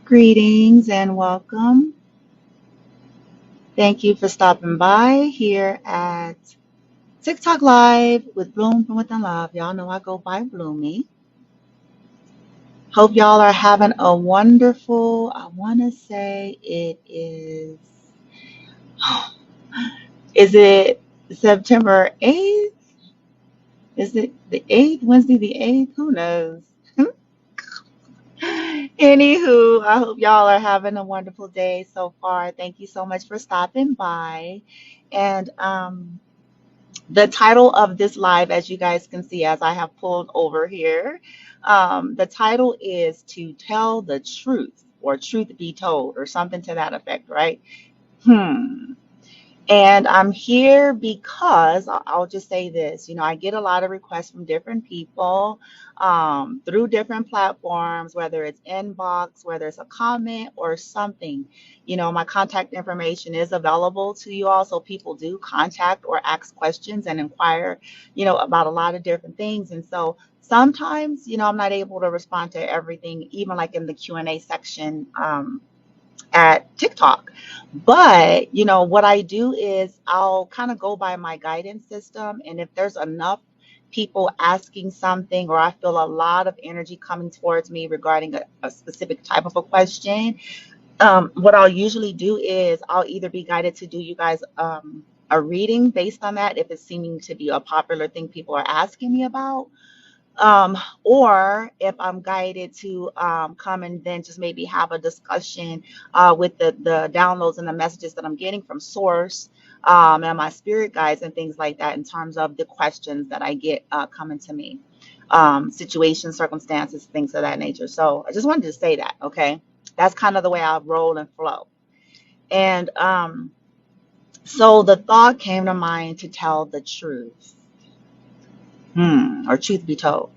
Greetings and welcome. Thank you for stopping by here at TikTok Live with Bloom from Within Love. Y'all know I go by Bloomy. Hope y'all are having a wonderful, I want to say is it September 8th? Is it the 8th? Wednesday the 8th? Who knows? Anywho, I hope y'all are having a wonderful day so far. Thank you so much for stopping by. And the title of this live, as you guys can see, as I have pulled over here, the title is To Tell the Truth or Truth Be Told or something to that effect, right? Hmm. And I'm here because I'll just say this, I get a lot of requests from different people through different platforms, whether it's inbox, whether it's a comment or something. My contact information is available to you all, so people do contact or ask questions and inquire, about a lot of different things. And so sometimes, I'm not able to respond to everything, even like in the Q&A section. At TikTok. But, what I do is I'll kind of go by my guidance system. And if there's enough people asking something, or I feel a lot of energy coming towards me regarding a specific type of a question, what I'll usually do is I'll either be guided to do you guys a reading based on that, if it's seeming to be a popular thing people are asking me about, or if I'm guided to come and then just maybe have a discussion with the downloads and the messages that I'm getting from Source, and my spirit guides and things like that in terms of the questions that I get coming to me, situations, circumstances, things of that nature. So I just wanted to say that, okay? That's kind of the way I roll and flow. And so the thought came to mind to tell the truth, or truth be told.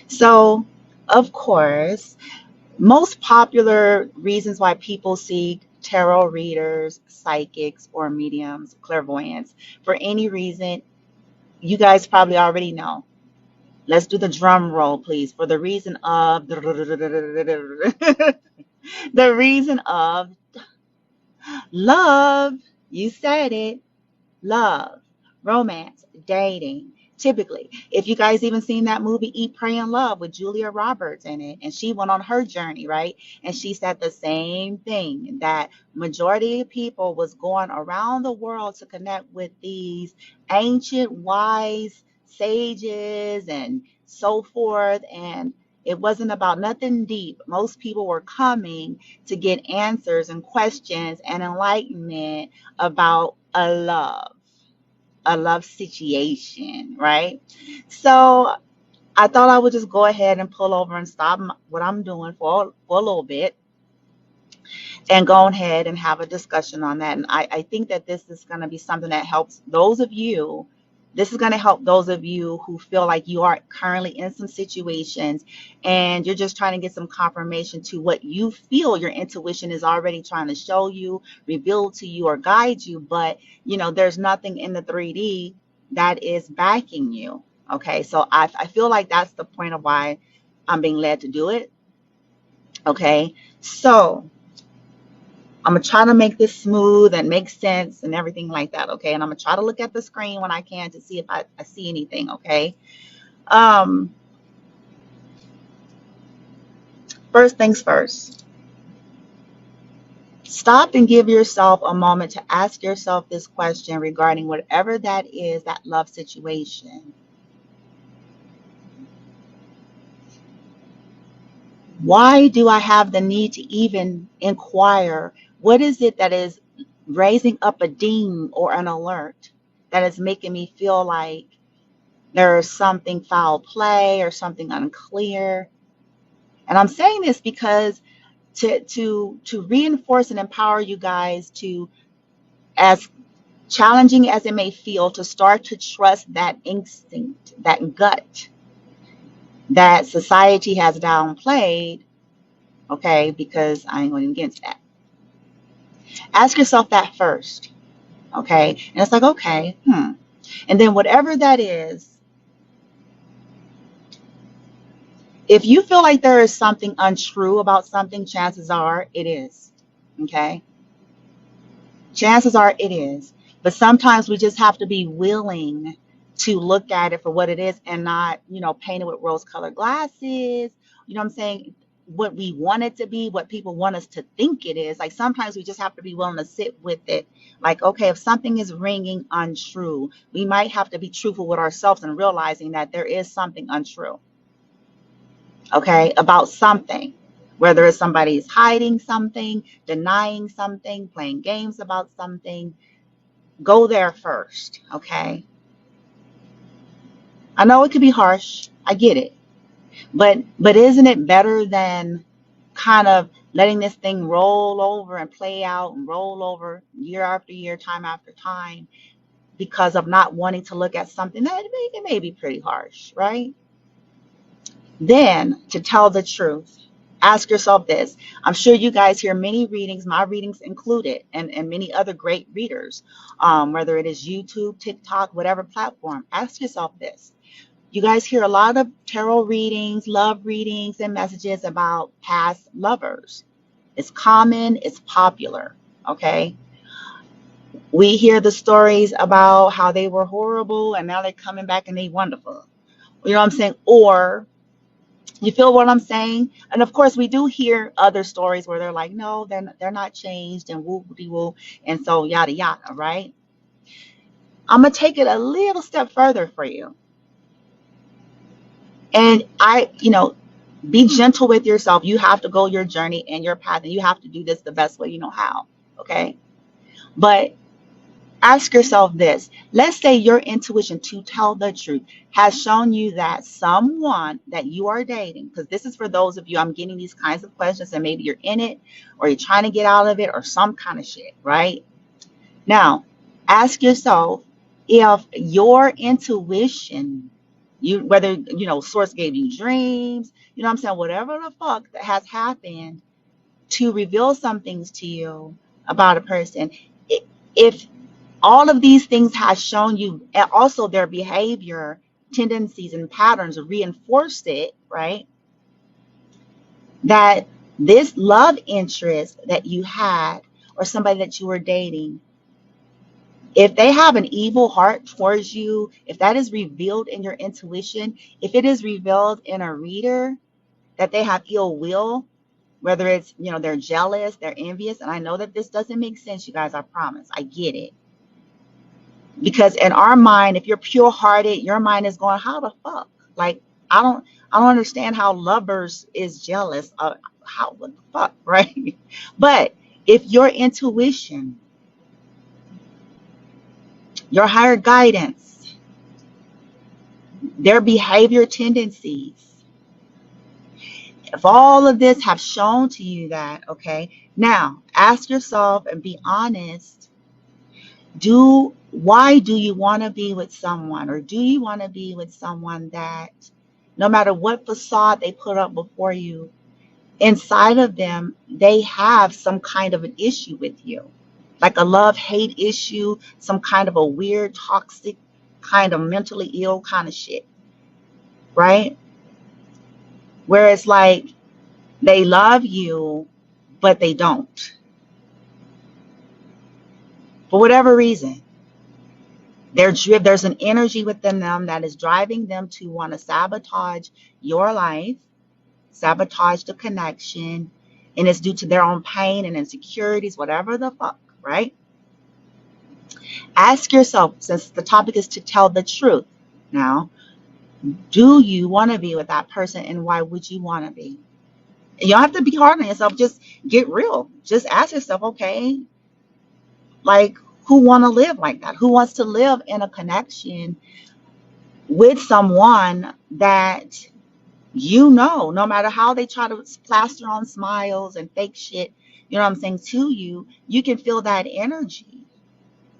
So, of course, most popular reasons why people seek tarot readers, psychics, or mediums, clairvoyants, for any reason, you guys probably already know. Let's do the drum roll, please, for the reason of the reason of love. You said it. Love, romance, dating. Typically, if you guys even seen that movie Eat, Pray, and Love with Julia Roberts in it, and she went on her journey, right? And she said the same thing, that majority of people was going around the world to connect with these ancient wise sages and so forth. And it wasn't about nothing deep. Most people were coming to get answers and questions and enlightenment about a love situation, right? So I thought I would just go ahead and pull over and stop what I'm doing for a little bit and go ahead and have a discussion on that. And I think that this is going to be something that helps those of you. This is going to help those of you who feel like you are currently in some situations and you're just trying to get some confirmation to what you feel your intuition is already trying to show you, reveal to you, or guide you. But, there's nothing in the 3D that is backing you. Okay. So I feel like that's the point of why I'm being led to do it. Okay. So I'm gonna try to make this smooth and make sense and everything like that, okay? And I'm gonna try to look at the screen when I can to see if I see anything, okay? Um, First things first, stop and give yourself a moment to ask yourself this question regarding whatever that is, that love situation. Why do I have the need to even inquire? What is it that is raising up a ding or an alert that is making me feel like there is something foul play or something unclear? And I'm saying this because to reinforce and empower you guys to, as challenging as it may feel, to start to trust that instinct, that gut that society has downplayed, okay, because I ain't going against that. Ask yourself that first, okay? And it's like, okay, And then whatever that is, If you feel like there is something untrue about something, chances are it is. Okay? Chances are it is. But sometimes we just have to be willing to look at it for what it is and not, paint it with rose colored glasses. You know what I'm saying? What we want it to be, what people want us to think it is. Like sometimes we just have to be willing to sit with it. Like, okay, if something is ringing untrue, we might have to be truthful with ourselves and realizing that there is something untrue, okay, about something. Whether it's somebody's hiding something, denying something, playing games about something, go there first, okay? I know it could be harsh. I get it. But isn't it better than kind of letting this thing roll over and play out and roll over year after year, time after time because of not wanting to look at something that it may be pretty harsh, right? Then, to tell the truth, ask yourself this. I'm sure you guys hear many readings, my readings included, and many other great readers, whether it is YouTube, TikTok, whatever platform. Ask yourself this. You guys hear a lot of tarot readings, love readings, and messages about past lovers. It's common, it's popular, okay? We hear the stories about how they were horrible and now they're coming back and they wonderful. You know what I'm saying? Or you feel what I'm saying? And of course, we do hear other stories where they're like, no, they're not changed and woo de woo, and so yada yada, right? I'm gonna take it a little step further for you, and be gentle with yourself. You have to go your journey and your path, and you have to do this the best way you know how. Okay, but ask yourself this. Let's say your intuition, to tell the truth, has shown you that someone that you are dating, because this is for those of you, I'm getting these kinds of questions, and maybe you're in it or you're trying to get out of it or some kind of shit, right? Now, ask yourself if your intuition, whether, source gave you dreams, what I'm saying, whatever the fuck that has happened to reveal some things to you about a person, if all of these things has shown you, and also their behavior, tendencies, and patterns reinforce it, right? That this love interest that you had, or somebody that you were dating, if they have an evil heart towards you, if that is revealed in your intuition, if it is revealed in a reader that they have ill will, whether it's, they're jealous, they're envious, and I know that this doesn't make sense, you guys, I promise, I get it. Because in our mind, if you're pure hearted, your mind is going, how the fuck? Like, I don't understand how lovers is jealous. What the fuck, right? But if your intuition, your higher guidance, their behavior tendencies, if all of this have shown to you that, okay, now ask yourself and be honest. Why do you want to be with someone, or do you want to be with someone that no matter what facade they put up before you, inside of them, they have some kind of an issue with you, like a love-hate issue, some kind of a weird, toxic, kind of mentally ill kind of shit, right? Where it's like they love you, but they don't. For whatever reason, there's an energy within them that is driving them to want to sabotage your life, sabotage the connection, and it's due to their own pain and insecurities, whatever the fuck, right? Ask yourself, since the topic is to tell the truth now, do you want to be with that person, and why would you want to be? You don't have to be hard on yourself, just get real. Just ask yourself, okay, like, who want to live like that? Who wants to live in a connection with someone that no matter how they try to plaster on smiles and fake shit, you know what I'm saying, to you, you can feel that energy.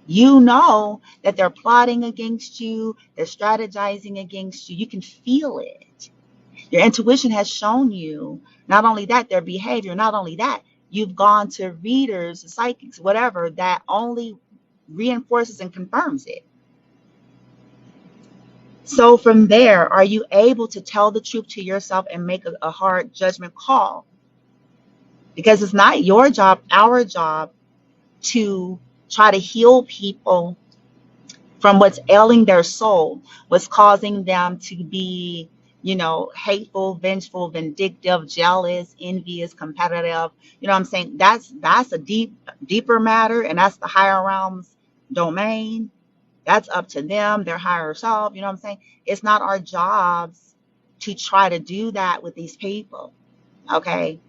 You know that they're plotting against you, they're strategizing against you. You can feel it. Your intuition has shown you, not only that, their behavior, not only that, you've gone to readers, psychics, whatever, that only reinforces and confirms it. So from there, are you able to tell the truth to yourself and make a hard judgment call? Because it's not your job, our job, to try to heal people from what's ailing their soul, what's causing them to be, hateful, vengeful, vindictive, jealous, envious, competitive. You know what I'm saying? That's a deeper matter, and that's the higher realms domain. That's up to them, their higher self. You know what I'm saying? It's not our jobs to try to do that with these people. Okay.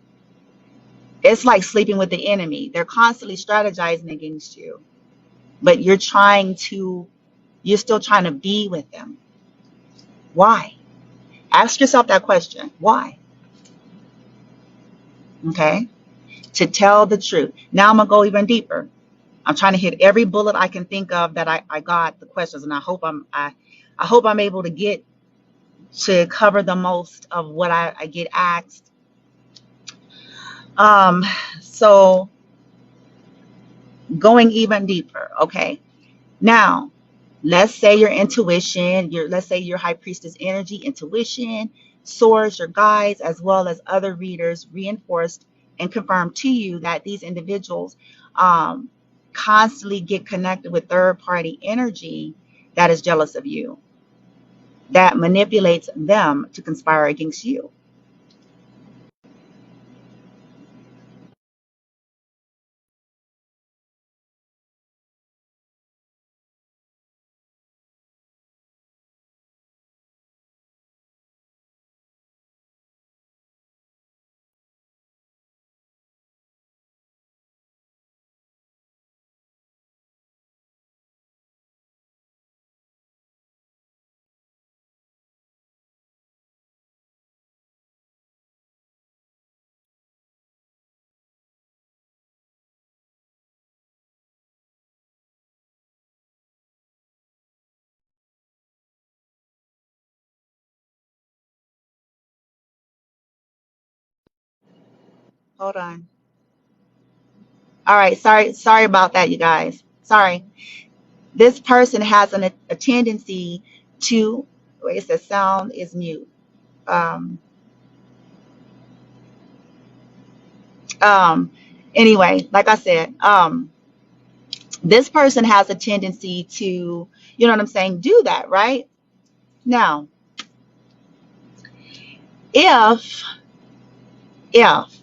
It's like sleeping with the enemy. They're constantly strategizing against you, but you're still trying to be with them. Why? Ask yourself that question. Why? Okay. To tell the truth. Now I'm gonna go even deeper. I'm trying to hit every bullet I can think of that I got the questions, and I hope I'm able to get to cover the most of what I get asked. Um, so going even deeper, okay. Now, let's say your intuition, let's say your high priestess energy, intuition, source, your guides, as well as other readers reinforced and confirmed to you that these individuals um, constantly get connected with third party energy that is jealous of you, that manipulates them to conspire against you. Hold on. All right, sorry about that, you guys. Sorry. This person has a tendency to, wait, it says sound is mute. Um, um, anyway, like I said, this person has a tendency to, you know what I'm saying, do that, right? Now, if if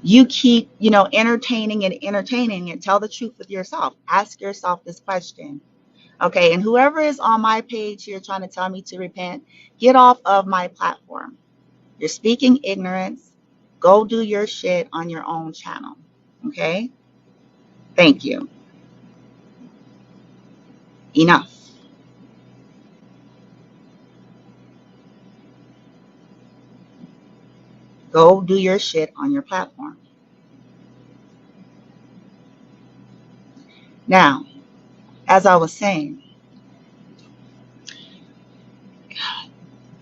you keep, entertaining and tell the truth with yourself, ask yourself this question. Okay, and whoever is on my page here trying to tell me to repent, get off of my platform. You're speaking ignorance. Go do your shit on your own channel. Okay? Thank you. Enough. Go do your shit on your platform. Now, as I was saying,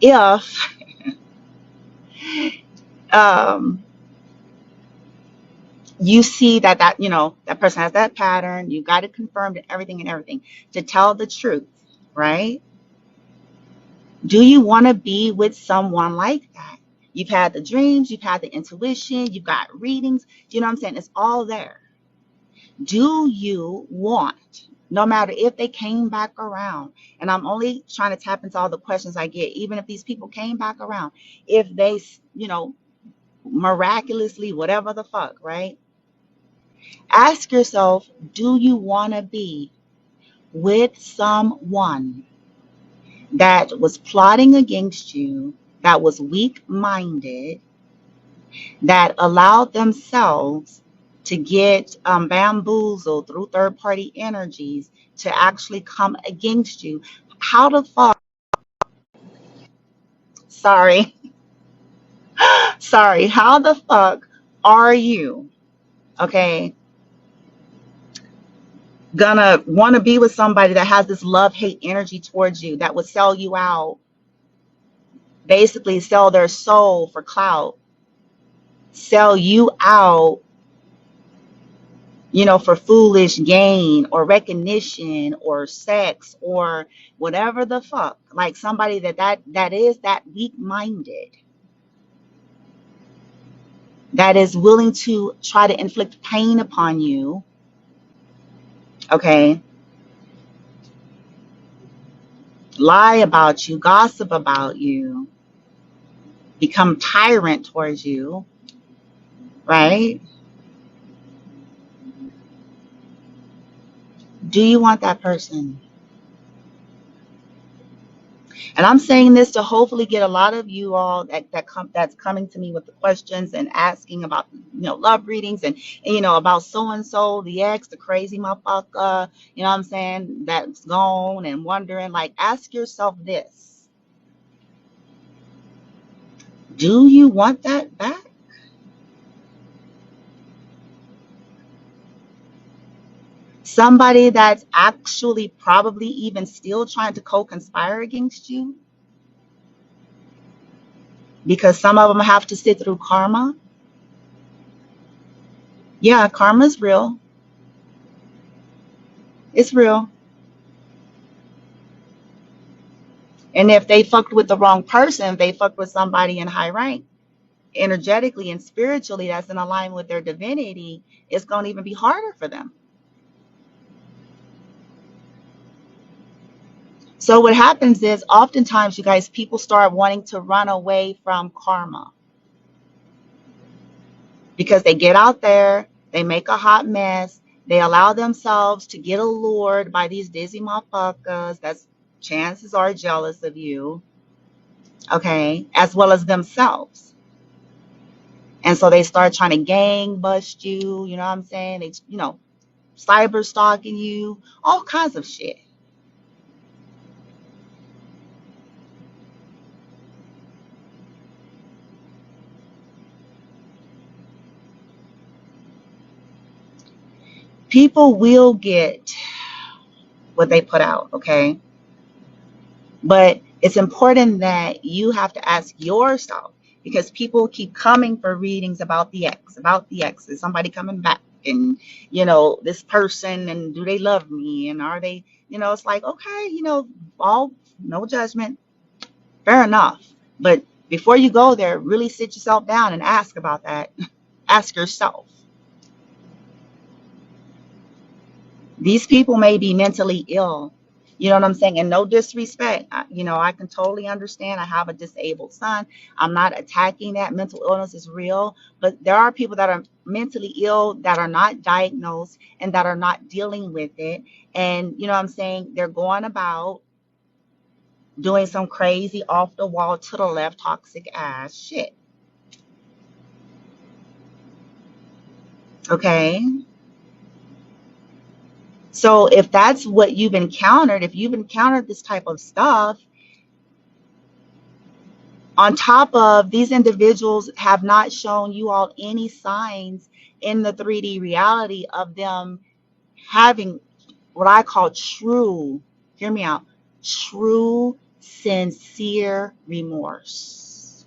if um, you see that person has that pattern, you got it confirmed and everything to tell the truth, right? Do you want to be with someone like that? You've had the dreams, you've had the intuition, you've got readings. Do you know what I'm saying? It's all there. Do you want, no matter if they came back around, and I'm only trying to tap into all the questions I get, even if these people came back around, if they, miraculously, whatever the fuck, right? Ask yourself, do you want to be with someone that was plotting against you, that was weak minded, that allowed themselves to get bamboozled through third party energies to actually come against you? How the fuck, sorry, sorry, how the fuck are you, okay, gonna want to be with somebody that has this love hate energy towards you, that would sell you out, basically sell their soul for clout, sell you out for foolish gain or recognition or sex or whatever the fuck. Like somebody that is that weak-minded, that is willing to try to inflict pain upon you, okay? Lie about you, gossip about you, become tyrant towards you, right? Do you want that person? And I'm saying this to hopefully get a lot of you all that's coming to me with the questions and asking about love readings and about so and so, the ex, the crazy motherfucker, what I'm saying, that's gone, and wondering, like, ask yourself this: do you want that back? Somebody that's actually probably even still trying to co-conspire against you, because some of them have to sit through karma. Yeah, karma's real. It's real. And if they fucked with the wrong person, they fucked with somebody in high rank, energetically and spiritually, that's in alignment with their divinity, it's going to even be harder for them. So what happens is, oftentimes, you guys, people start wanting to run away from karma because they get out there, they make a hot mess, they allow themselves to get allured by these dizzy motherfuckers that's chances are jealous of you, okay, as well as themselves. And so they start trying to gang bust you, you know what I'm saying? They, cyber stalking you, all kinds of shit. People will get what they put out, okay? But it's important that you have to ask yourself, because people keep coming for readings about the ex, is somebody coming back, and this person, and do they love me, and are they, it's like, okay, all, no judgment, fair enough. But before you go there, really sit yourself down and ask about that. Ask yourself. These people may be mentally ill. You know what I'm saying? And no disrespect. I can totally understand. I have a disabled son. I'm not attacking that. Mental illness is real. But there are people that are mentally ill that are not diagnosed and that are not dealing with it. And you know what I'm saying? They're going about doing some crazy off the wall, to the left, toxic ass shit. Okay? So if that's what you've encountered, if you've encountered this type of stuff, on top of these individuals have not shown you all any signs in the 3D reality of them having what I call true, hear me out, true, sincere remorse.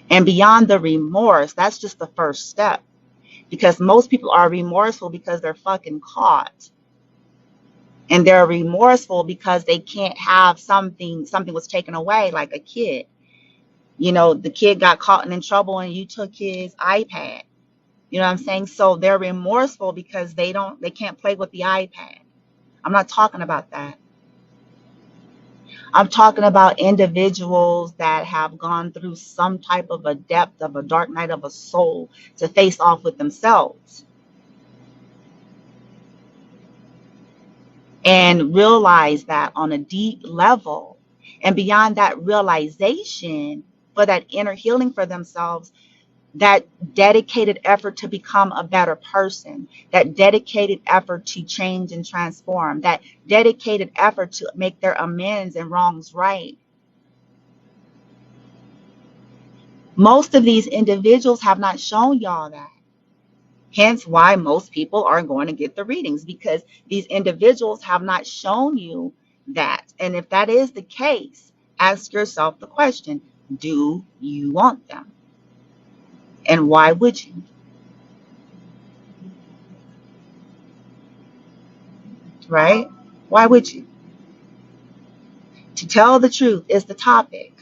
And beyond the remorse, that's just the first step. Because most people are remorseful because they're fucking caught. And they're remorseful because they can't have something was taken away, like a kid. The kid got caught and in trouble and you took his iPad. You know what I'm saying? So they're remorseful because they can't play with the iPad. I'm not talking about that. I'm talking about individuals that have gone through some type of a depth of a dark night of a soul to face off with themselves and realize that on a deep level. And beyond that realization, for that inner healing for themselves, that dedicated effort to become a better person, that dedicated effort to change and transform, that dedicated effort to make their amends and wrongs right. Most of these individuals have not shown y'all that. Hence why most people are going to get the readings, because these individuals have not shown you that. And if that is the case, ask yourself the question, do you want them? And why would you? right? Why would you? To tell the truth is the topic.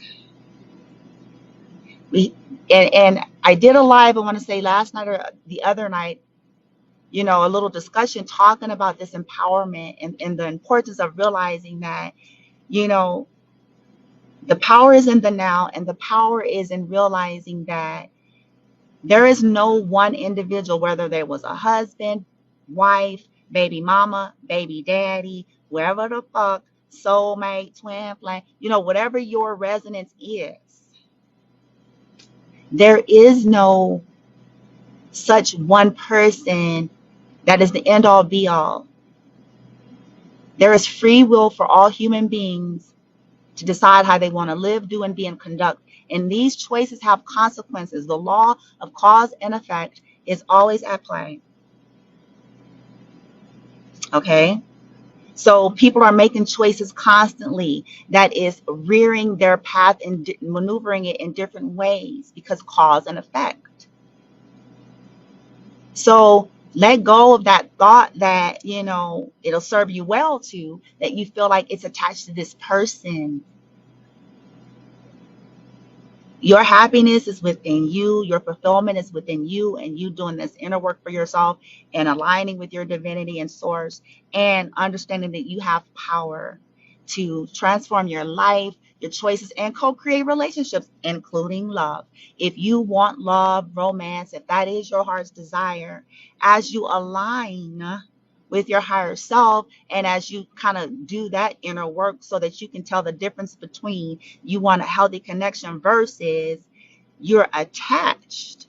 We and I did a live, I want to say last night or the other night, a little discussion talking about this empowerment and the importance of realizing that, you know, the power is in the now, and the power is in realizing that there is no one individual, whether there was a husband, wife, baby mama, baby daddy, wherever the fuck, soulmate, twin flame, whatever your resonance is, there is no such one person that is the end all be all. There is free will for all human beings to decide how they want to live, do, and be and conduct. And these choices have consequences. The law of cause and effect is always at play. Okay? So people are making choices constantly that is rearing their path and maneuvering it in different ways because cause and effect. So let go of that thought that, it'll serve you well to, that you feel like it's attached to this person. Your happiness is within you, your fulfillment is within you, and you doing this inner work for yourself and aligning with your divinity and source and understanding that you have power to transform your life, your choices, and co-create relationships, including love. If you want love, romance, if that is your heart's desire, as you align with your higher self and as you kind of do that inner work so that you can tell the difference between you want a healthy connection versus you're attached.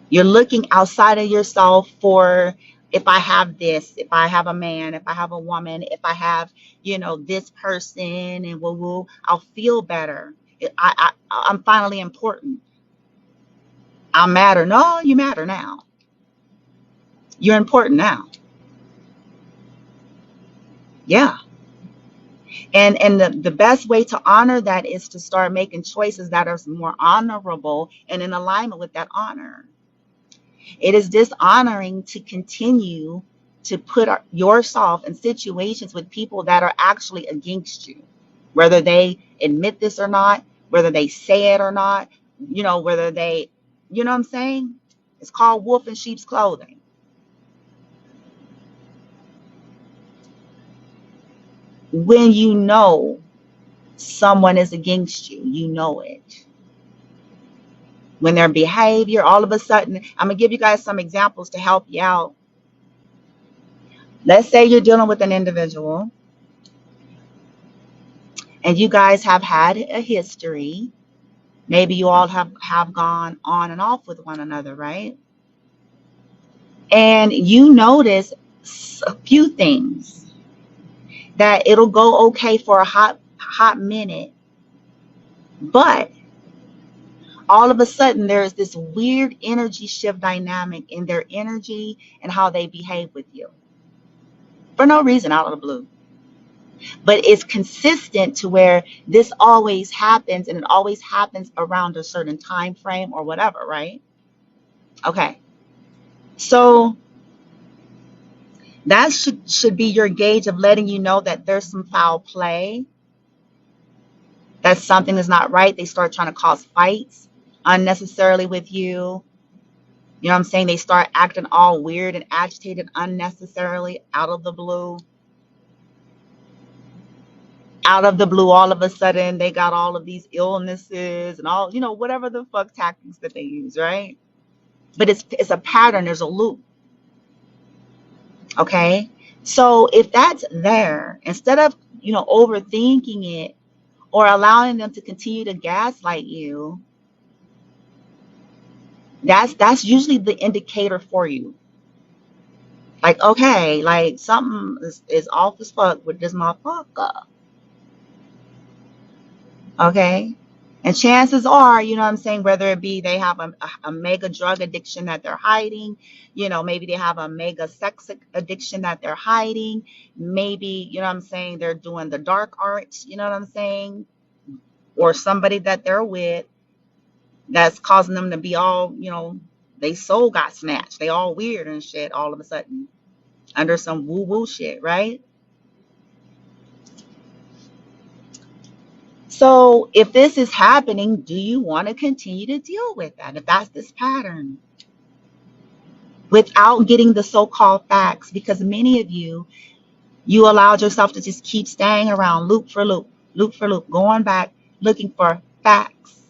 You're looking outside of yourself for, if I have this, if I have a man, if I have a woman, if I have, this person and woo woo, I'll feel better. I'm finally important. I matter. No, you matter now. You're important now. Yeah. And the best way to honor that is to start making choices that are more honorable and in alignment with that honor. It is dishonoring to continue to put yourself in situations with people that are actually against you, whether they admit this or not, whether they say it or not, whether they, what I'm saying? It's called wolf in sheep's clothing. When you know someone is against you, you know it. When their behavior, all of a sudden, I'm going to give you guys some examples to help you out. Let's say you're dealing with an individual and you guys have had a history. Maybe you all have gone on and off with one another, right? And you notice a few things that it'll go okay for a hot minute, but all of a sudden there's this weird energy shift dynamic in their energy and how they behave with you for no reason, out of the blue. But it's consistent to where this always happens, and it always happens around a certain time frame or whatever, right? Okay. So that should be your gauge of letting you know that there's some foul play, that something is not right. They start trying to cause fights unnecessarily with you. You know what I'm saying? They start acting all weird and agitated unnecessarily out of the blue. Out of the blue, all of a sudden, they got all of these illnesses and all, whatever the fuck tactics that they use, right? But it's a pattern, there's a loop. Okay. So if that's there, instead of, overthinking it or allowing them to continue to gaslight you, that's usually the indicator for you. Like, okay, like something is off as fuck with this motherfucker. Okay. And chances are, what I'm saying, whether it be they have a mega drug addiction that they're hiding, maybe they have a mega sex addiction that they're hiding. Maybe, what I'm saying, they're doing the dark arts, what I'm saying, or somebody that they're with that's causing them to be all, they soul got snatched. They all weird and shit all of a sudden. under some woo woo shit, right? So if this is happening, do you want to continue to deal with that? If that's this pattern, without getting the so-called facts, because many of you allowed yourself to just keep staying around loop for loop, loop for loop, going back, looking for facts.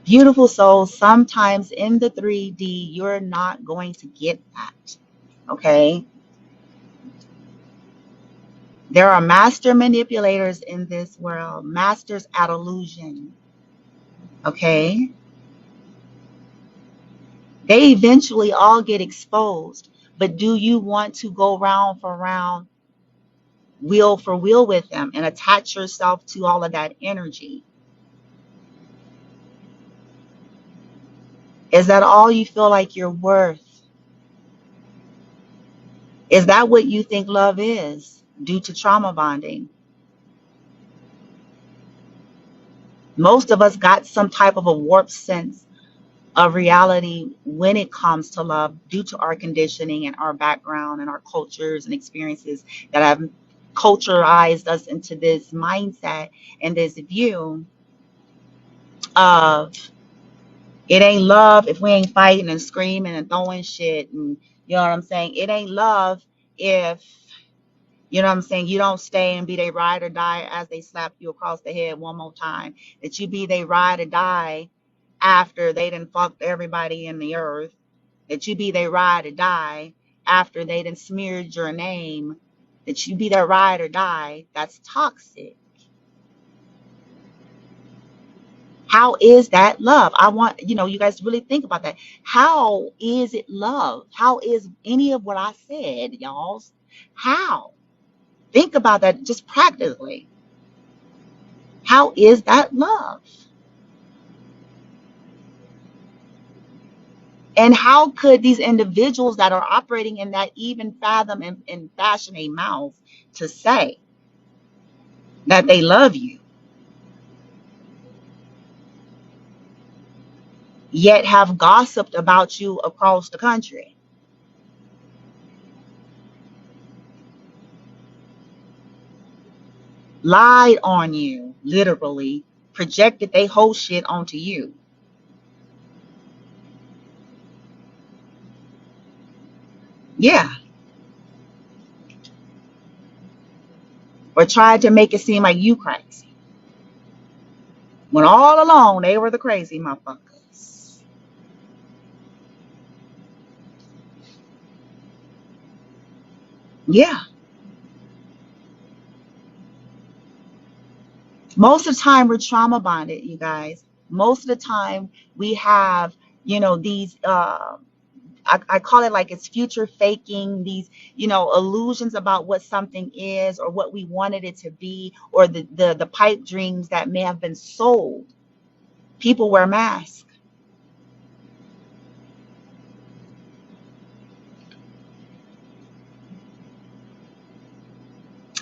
Beautiful souls, sometimes in the 3D, you're not going to get that. Okay? There are master manipulators in this world, masters at illusion. Okay? They eventually all get exposed. But do you want to go round for round, wheel for wheel with them and attach yourself to all of that energy? Is that all you feel like you're worth? Is that what you think love is due to trauma bonding? Most of us got some type of a warped sense of reality when it comes to love due to our conditioning and our background and our cultures and experiences that have culturized us into this mindset and this view of it ain't love if we ain't fighting and screaming and throwing shit, and you know what I'm saying? It ain't love if, you know what I'm saying, you don't stay and be they ride or die as they slap you across the head one more time. That you be they ride or die after they done fucked everybody in the earth. That you be they ride or die after they done smeared your name. That you be their ride or die. That's toxic. How is that love? I want, you guys to really think about that. How is it love? How is any of what I said, y'all? How? Think about that just practically. How is that love? And how could these individuals that are operating in that even fathom and fashion a mouth to say that they love you, yet have gossiped about you across the country? Lied on you, literally, projected they whole shit onto you. Yeah. Or tried to make it seem like you crazy. When all along they were the crazy motherfuckers. Yeah. Most of the time we're trauma bonded, you guys. Most of the time we have, these I call it like it's future faking, these, illusions about what something is or what we wanted it to be, or the pipe dreams that may have been sold. People wear masks.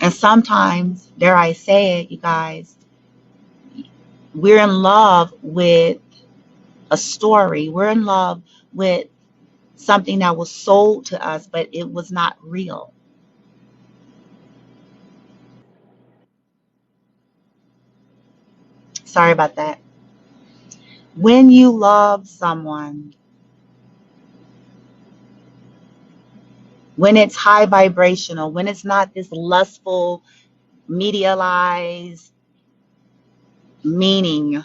And sometimes, dare I say it, you guys, we're in love with a story. We're in love with something that was sold to us, but it was not real. Sorry about that. When you love someone, when it's high vibrational, when it's not this lustful, medialized meaning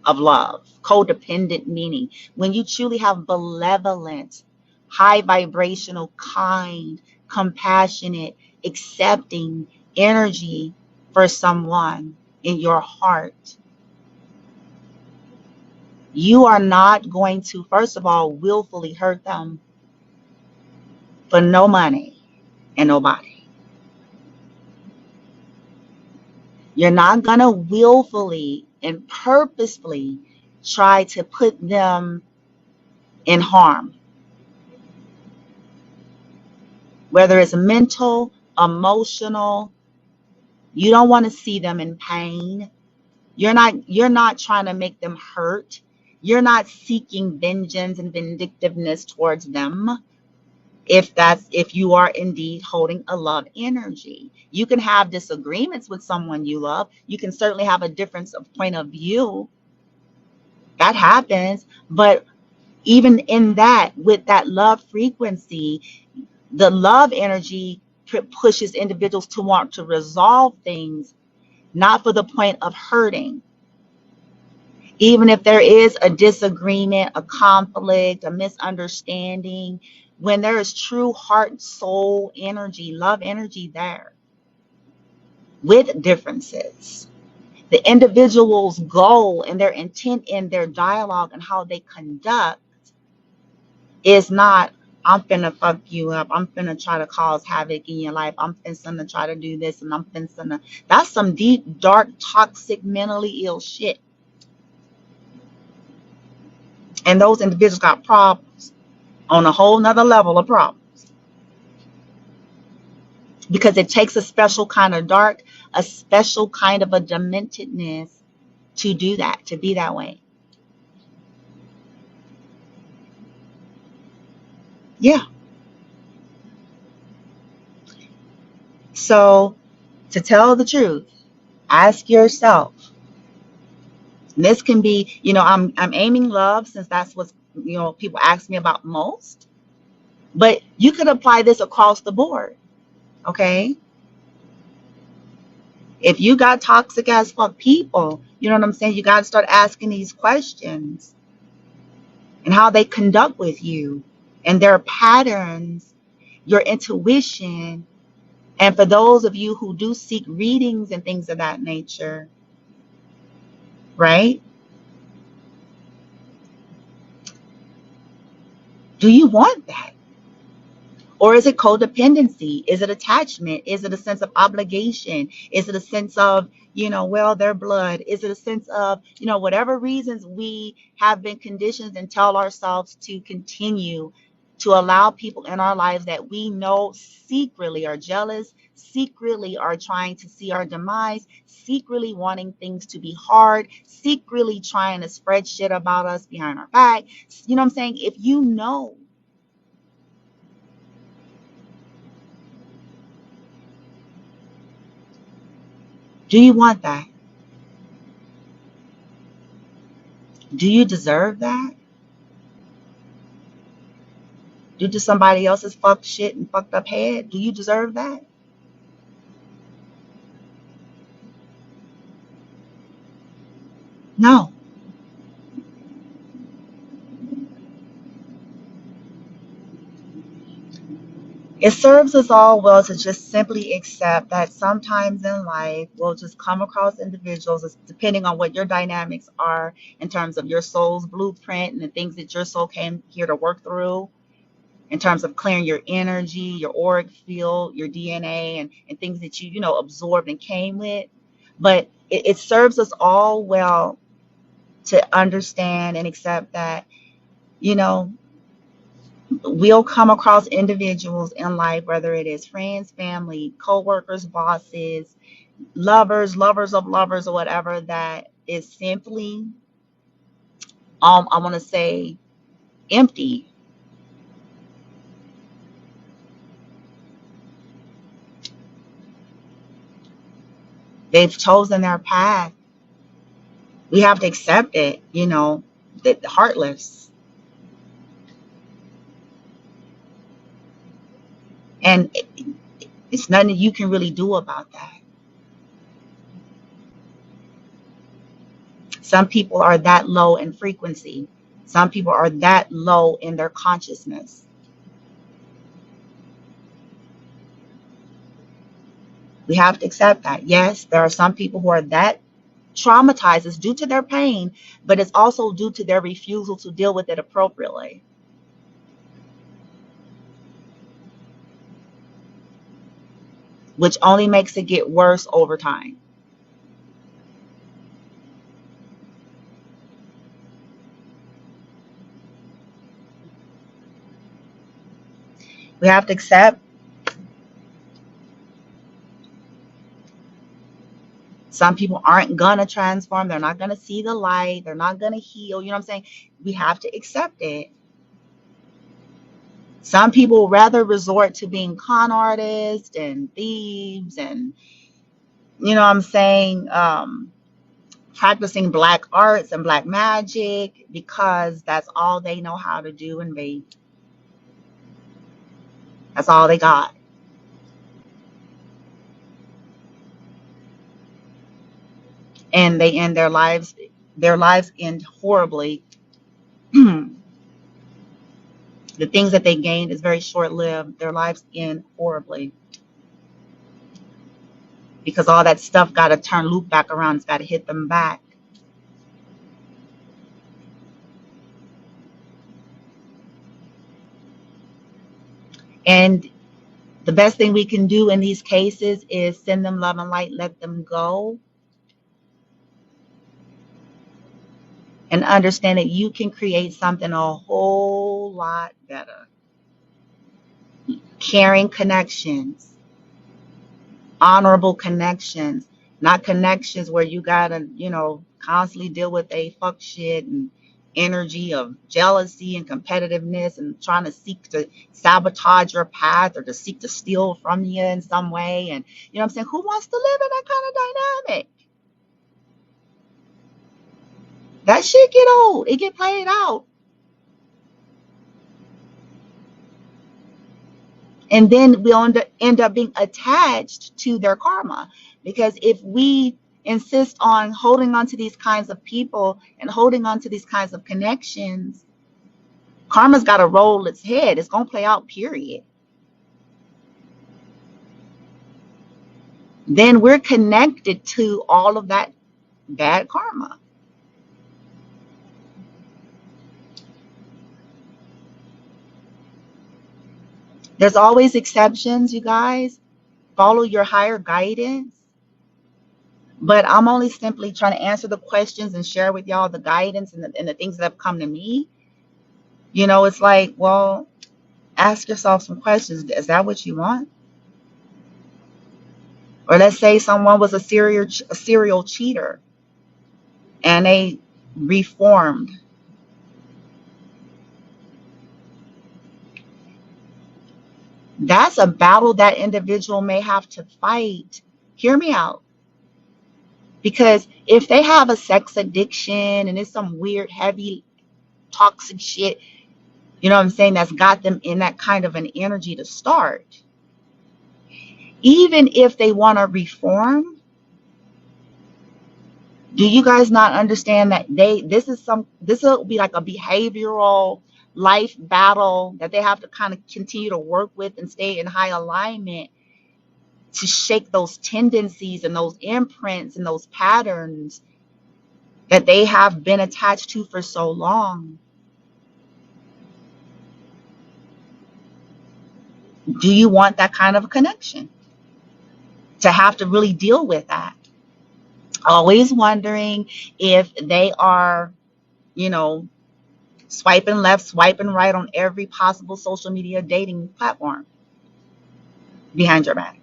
of love, codependent meaning, when you truly have benevolent, high vibrational, kind, compassionate, accepting energy for someone in your heart, you are not going to, first of all, willfully hurt them for no money and nobody. You're not going to willfully and purposefully try to put them in harm, whether it's mental, emotional. You don't want to see them in pain. You're not trying to make them hurt. You're not seeking vengeance and vindictiveness towards them. If you are indeed holding a love energy, you can have disagreements with someone you love. You can certainly have a difference of point of view. That happens. But even in that, with that love frequency, the love energy pushes individuals to want to resolve things, not for the point of hurting. Even if there is a disagreement, a conflict, a misunderstanding, when there is true heart, soul energy, love energy there with differences, the individual's goal and their intent in their dialogue and how they conduct is not, I'm finna fuck you up. I'm finna try to cause havoc in your life. I'm finna try to do this and I'm finna. That's some deep, dark, toxic, mentally ill shit. And those individuals got problems on a whole nother level of problems because it takes a special kind of dark, a special kind of a dementedness to do that, to be that way. Yeah. So, to tell the truth, ask yourself. And this can be, I'm aiming love since that's what people ask me about most. But you could apply this across the board, okay? If you got toxic as fuck people, you know what I'm saying? You got to start asking these questions and how they conduct with you and their patterns, your intuition. And for those of you who do seek readings and things of that nature, right? Do you want that? Or is it codependency? Is it attachment? Is it a sense of obligation? Is it a sense of, well, their blood? Is it a sense of, whatever reasons we have been conditioned and tell ourselves to continue to allow people in our lives that we know secretly are jealous, secretly are trying to see our demise, secretly wanting things to be hard, secretly trying to spread shit about us behind our back. You know what I'm saying? If you know, do you want that? Do you deserve that? Due to somebody else's fucked shit and fucked up head? Do you deserve that? No. It serves us all well to just simply accept that sometimes in life we'll just come across individuals, depending on what your dynamics are in terms of your soul's blueprint and the things that your soul came here to work through, in terms of clearing your energy, your auric field, your DNA, and things that you absorbed and came with. But it serves us all well to understand and accept that, you know, we'll come across individuals in life, whether it is friends, family, co-workers, bosses, lovers of lovers, or whatever, that is simply, I want to say, empty. They've chosen their path. We have to accept it, that heartless. And it's nothing you can really do about that. Some people are that low in frequency. Some people are that low in their consciousness. We have to accept that. Yes, there are some people who are that traumatized. It's due to their pain, but it's also due to their refusal to deal with it appropriately, which only makes it get worse over time. We have to accept Some people aren't gonna transform, they're not gonna see the light, they're not gonna heal. You know what I'm saying? We have to accept it. Some people rather resort to being con artists and thieves and, you know what I'm saying, practicing black arts and black magic because that's all they know how to do, and that's all they got. And they end their lives end horribly. The things that they gained is very short lived. Their lives end horribly because all that stuff got to turn loop back around. It's got to hit them back. And the best thing we can do in these cases is send them love and light, let them go, and understand that you can create something a whole lot better. Caring connections, honorable connections, not connections where you gotta, constantly deal with a fuck shit and energy of jealousy and competitiveness and trying to seek to sabotage your path or to seek to steal from you in some way. And you know what I'm saying? Who wants to live in that kind of dynamic? That shit get old. It get played out. And then we'll end up being attached to their karma. Because if we insist on holding on to these kinds of people and holding on to these kinds of connections, karma's got to roll its head. It's going to play out, period. Then we're connected to all of that bad karma. There's always exceptions, you guys. Follow your higher guidance. But I'm only simply trying to answer the questions and share with y'all the guidance and the things that have come to me. It's like, well, ask yourself some questions. Is that what you want? Or let's say someone was a serial cheater and they reformed. That's a battle that individual may have to fight. Hear me out. Because if they have a sex addiction and it's some weird, heavy, toxic shit, you know what I'm saying, that's got them in that kind of an energy to start, even if they want to reform, do you guys not understand that this will be like a behavioral life battle that they have to kind of continue to work with and stay in high alignment to shake those tendencies and those imprints and those patterns that they have been attached to for so long? Do you want that kind of a connection to have to really deal with that? Always wondering if they are, you know, swiping left, swiping right on every possible social media dating platform behind your back.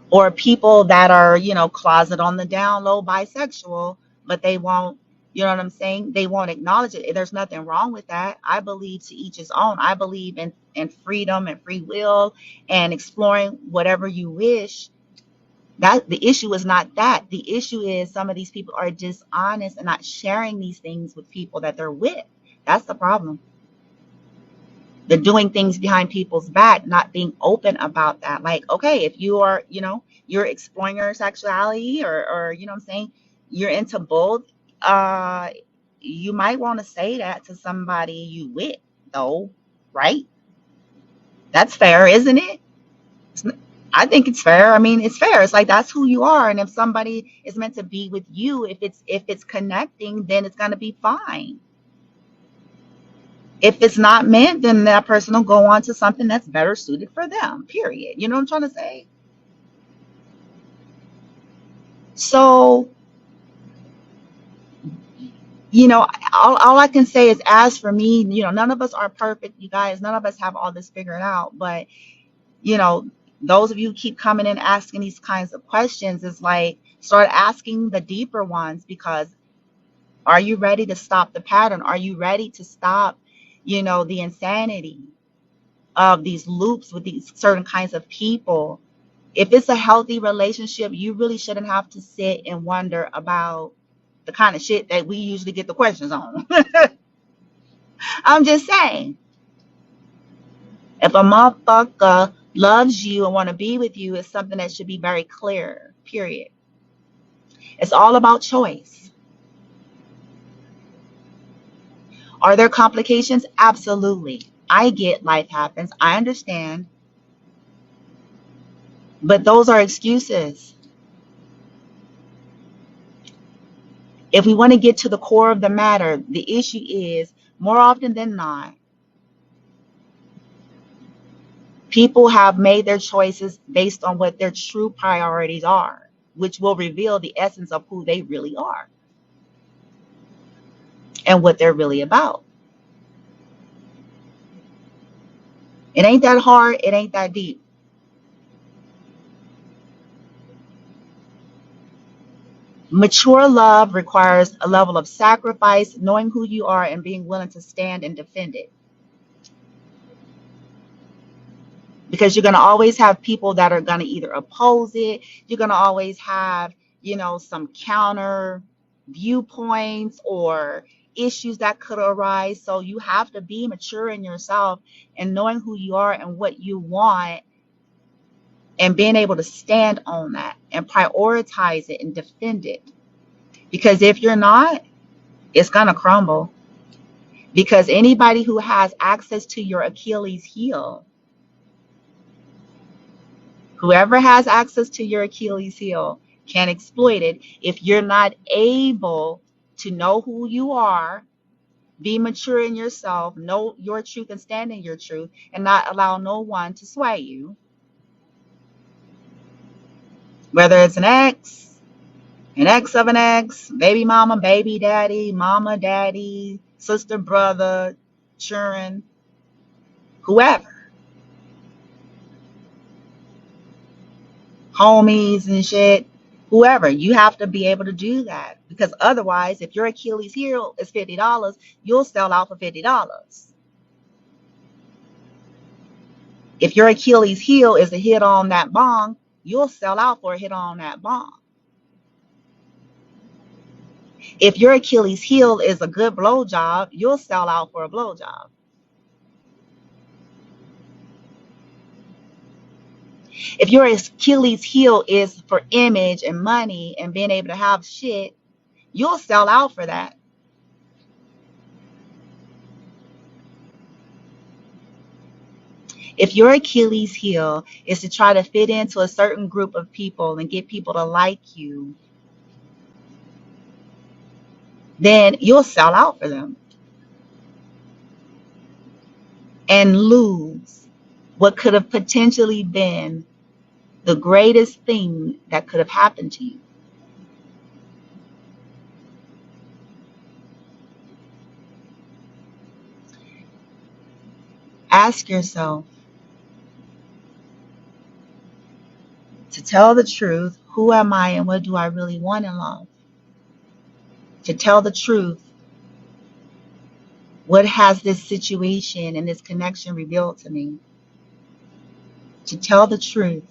Or people that are, closet on the down low bisexual, but they won't, you know what I'm saying? They won't acknowledge it. There's nothing wrong with that. I believe to each his own. I believe in freedom and free will and exploring whatever you wish. That the issue is not that. The issue is some of these people are dishonest and not sharing these things with people that they're with. That's the problem. They're doing things behind people's back, not being open about that. Like, okay, if you are, you're exploring your sexuality or you know what I'm saying, you're into both, uh, you might want to say that to somebody you with, though, right? That's fair, isn't it? I think it's fair. I mean, it's fair. It's like that's who you are, and if somebody is meant to be with you, if it's connecting, then it's gonna be fine. If it's not meant, then that person will go on to something that's better suited for them. Period. You know what I'm trying to say? So, all I can say is, as for me, none of us are perfect, you guys. None of us have all this figured out, but You know, those of you who keep coming in asking these kinds of questions, is like, start asking the deeper ones, because are you ready to stop the pattern? Are you ready to stop, the insanity of these loops with these certain kinds of people? If it's a healthy relationship, you really shouldn't have to sit and wonder about the kind of shit that we usually get the questions on. I'm just saying, if a motherfucker loves you and want to be with you, it's something that should be very clear, period. It's all about choice. Are there complications? Absolutely. I get life happens. I understand. But those are excuses. If we want to get to the core of the matter, the issue is, more often than not, people have made their choices based on what their true priorities are, which will reveal the essence of who they really are and what they're really about. It ain't that hard. It ain't that deep. Mature love requires a level of sacrifice, knowing who you are and being willing to stand and defend it. Because you're going to always have people that are going to either oppose it. You're going to always have, some counter viewpoints or issues that could arise. So you have to be mature in yourself and knowing who you are and what you want, and being able to stand on that and prioritize it and defend it. Because if you're not, it's going to crumble. Because anybody who has access to your Achilles heel, whoever has access to your Achilles heel, can exploit it if you're not able to know who you are, be mature in yourself, know your truth and stand in your truth, and not allow no one to sway you. Whether it's an ex of an ex, baby mama, baby daddy, mama, daddy, sister, brother, children, whoever, homies and shit, whoever, you have to be able to do that. Because otherwise, if your Achilles heel is $50, you'll sell out for $50. If your Achilles heel is a hit on that bong, you'll sell out for a hit on that bong. If your Achilles heel is a good blowjob, you'll sell out for a blowjob. If your Achilles heel is for image and money and being able to have shit, you'll sell out for that. If your Achilles heel is to try to fit into a certain group of people and get people to like you, then you'll sell out for them and lose what could have potentially been the greatest thing that could have happened to you. Ask yourself, to tell the truth, who am I and what do I really want in love? To tell the truth, what has this situation and this connection revealed to me? To tell the truth,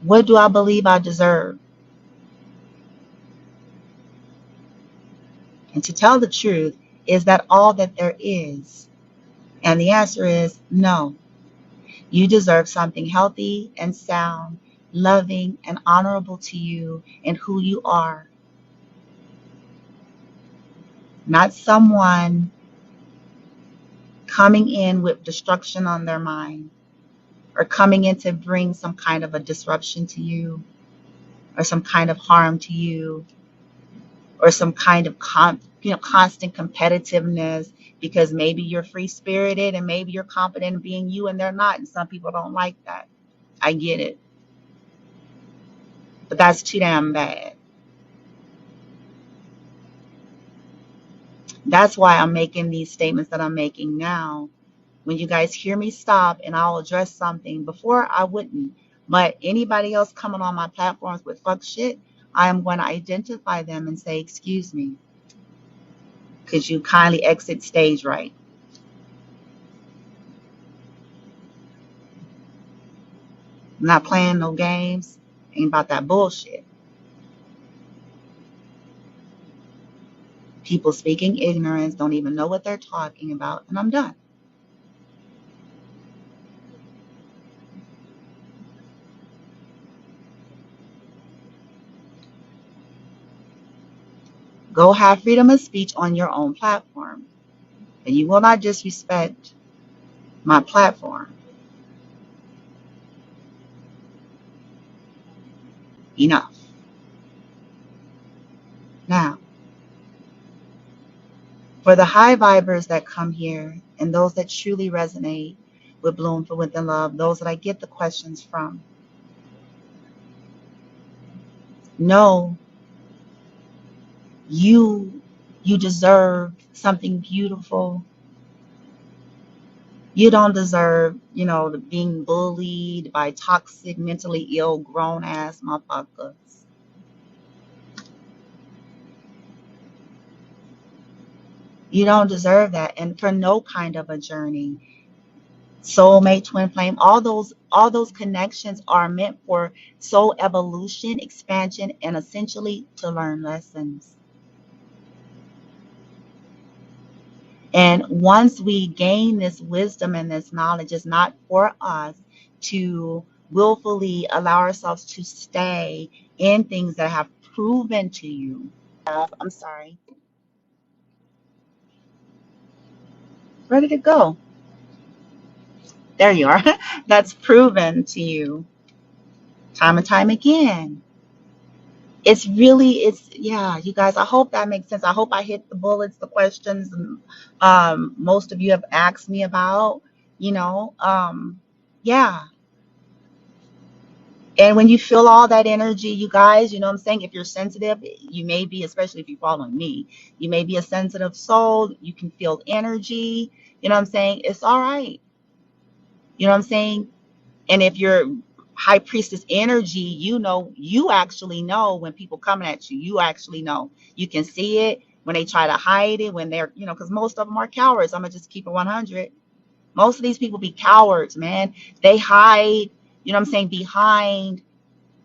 what do I believe I deserve? And to tell the truth, is that all that there is? And the answer is no. You deserve something healthy and sound, loving and honorable to you and who you are. Not someone coming in with destruction on their mind, or coming in to bring some kind of a disruption to you, or some kind of harm to you, or some kind of constant competitiveness, because maybe you're free spirited and maybe you're confident in being you and they're not, and some people don't like that. I get it, but that's too damn bad. That's why I'm making these statements that I'm making now. When you guys hear me stop and I'll address something, before I wouldn't, but anybody else coming on my platforms with fuck shit, I am going to identify them and say, excuse me, could you kindly exit stage right? I'm not playing no games. Ain't about that bullshit. People speaking ignorance, don't even know what they're talking about, and I'm done. Go have freedom of speech on your own platform, and you will not disrespect my platform. Enough. Now, for the high vibers that come here and those that truly resonate with Bloom for Within Love, those that I get the questions from, know you you deserve something beautiful. You don't deserve, being bullied by toxic, mentally ill, grown ass motherfuckers. You don't deserve that. And for no kind of a journey, soulmate, twin flame, all those connections are meant for soul evolution, expansion, and essentially to learn lessons. And once we gain this wisdom and this knowledge, it's not for us to willfully allow ourselves to stay in things that have proven to you. I'm sorry. Where did it go? There you are. That's proven to you time and time again. Yeah, you guys, I hope that makes sense. I hope I hit the bullets, the questions, and most of you have asked me about, you know, yeah. And when you feel all that energy, you guys, you know what I'm saying? If you're sensitive, you may be, especially if you're following me, you may be a sensitive soul. You can feel energy. You know what I'm saying? It's all right. You know what I'm saying? And if you're high priestess energy, you actually know when people coming at you. You actually know. You can see it when they try to hide it, when they're, because most of them are cowards. I'm gonna just keep it 100. Most of these people be cowards, man. They hide, you know what I'm saying, behind.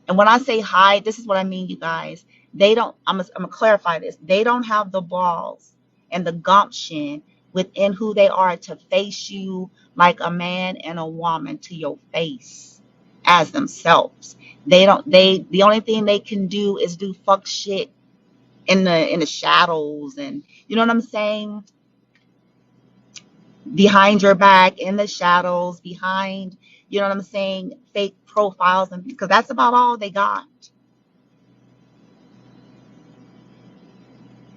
And when I say hide, this is what I mean, you guys. They don't, I'm gonna clarify this. They don't have the balls and the gumption within who they are to face you like a man and a woman to your face as themselves. The only thing they can do is do fuck shit in the shadows, and you know what I'm saying? Behind your back, in the shadows, behind, you know what I'm saying, fake profiles, and because that's about all they got.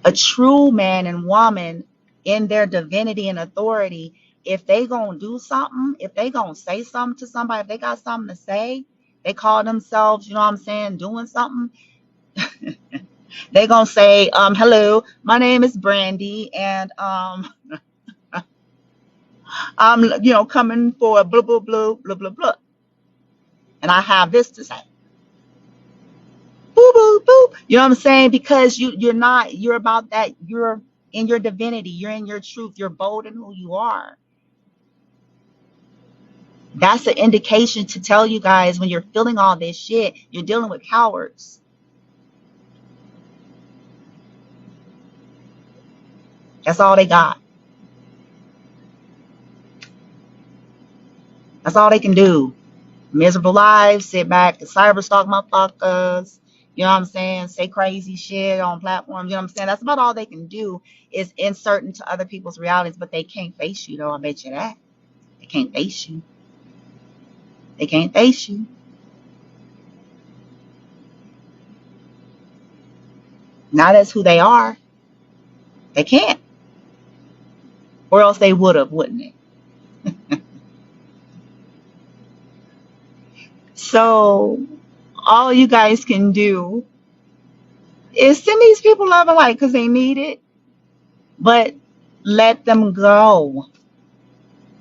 A true man and woman in their divinity and authority, if they gonna do something, if they gonna say something to somebody, if they got something to say, they call themselves, you know what I'm saying, doing something, they gonna say, hello, my name is Brandy, and I'm, coming for a blah blah blah blah blah blah, and I have this to say. Boo boo boo. You know what I'm saying? Because you're about that, you're in your divinity, you're in your truth, you're bold in who you are. That's an indication to tell you guys when you're feeling all this shit, you're dealing with cowards. That's all they got. That's all they can do. Miserable lives, sit back, the cyber stalk motherfuckers, you know what I'm saying? Say crazy shit on platforms, you know what I'm saying? That's about all they can do is insert into other people's realities, but they can't face you though, I bet you that. They can't face you. They can't face you. Not as who they are. They can't. Or else they would have, wouldn't it? So all you guys can do is send these people love and light because they need it. But let them go.